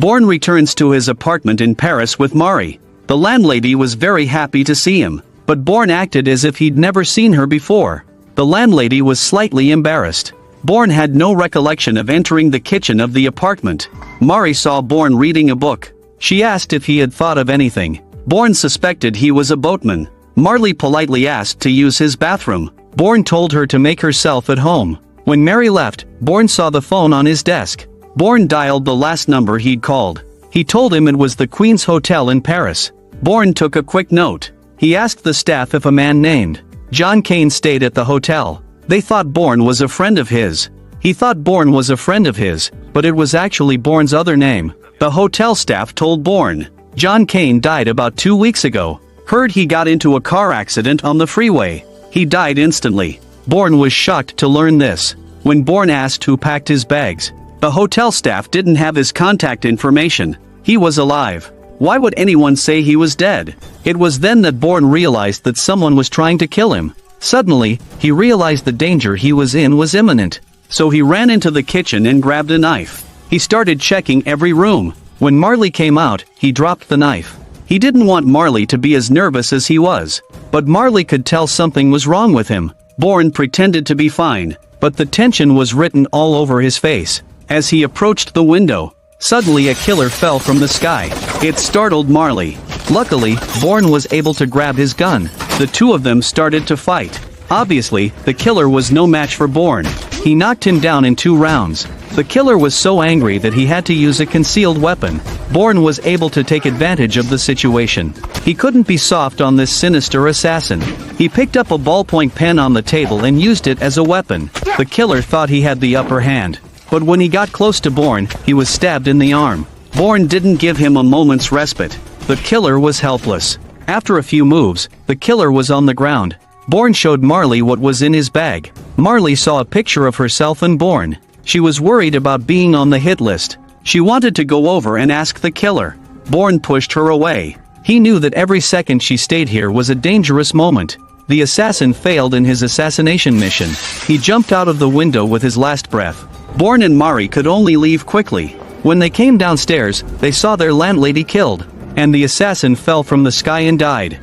Bourne returns to his apartment in Paris with Mari. The landlady was very happy to see him, but Bourne acted as if he'd never seen her before. The landlady was slightly embarrassed. Bourne had no recollection of entering the kitchen of the apartment. Mari saw Bourne reading a book. She asked if he had thought of anything. Bourne suspected he was a boatman. Marley politely asked to use his bathroom. Bourne told her to make herself at home. When Mary left, Bourne saw the phone on his desk. Bourne dialed the last number he'd called. He told him it was the Queen's Hotel in Paris. Bourne took a quick note. He asked the staff if a man named John Kane stayed at the hotel. They thought Bourne was a friend of his. He thought Bourne was a friend of his, but it was actually Bourne's other name. The hotel staff told Bourne, John Kane died about 2 weeks ago. Heard he got into a car accident on the freeway. He died instantly. Bourne was shocked to learn this. When Bourne asked who packed his bags, the hotel staff didn't have his contact information. He was alive. Why would anyone say he was dead? It was then that Bourne realized that someone was trying to kill him. Suddenly, he realized the danger he was in was imminent. So he ran into the kitchen and grabbed a knife. He started checking every room. When Marley came out, he dropped the knife. He didn't want Marley to be as nervous as he was. But Marley could tell something was wrong with him. Bourne pretended to be fine, but the tension was written all over his face. As he approached the window, suddenly a killer fell from the sky. It startled Marley. Luckily, Bourne was able to grab his gun. The two of them started to fight. Obviously, the killer was no match for Bourne. He knocked him down in 2 rounds. The killer was so angry that he had to use a concealed weapon. Bourne was able to take advantage of the situation. He couldn't be soft on this sinister assassin. He picked up a ballpoint pen on the table and used it as a weapon. The killer thought he had the upper hand. But when he got close to Bourne, he was stabbed in the arm. Bourne didn't give him a moment's respite. The killer was helpless. After a few moves, the killer was on the ground. Bourne showed Marley what was in his bag. Marley saw a picture of herself and Bourne. She was worried about being on the hit list. She wanted to go over and ask the killer. Bourne pushed her away. He knew that every second she stayed here was a dangerous moment. The assassin failed in his assassination mission. He jumped out of the window with his last breath. Bourne and Mari could only leave quickly. When they came downstairs, they saw their landlady killed. And the assassin fell from the sky and died.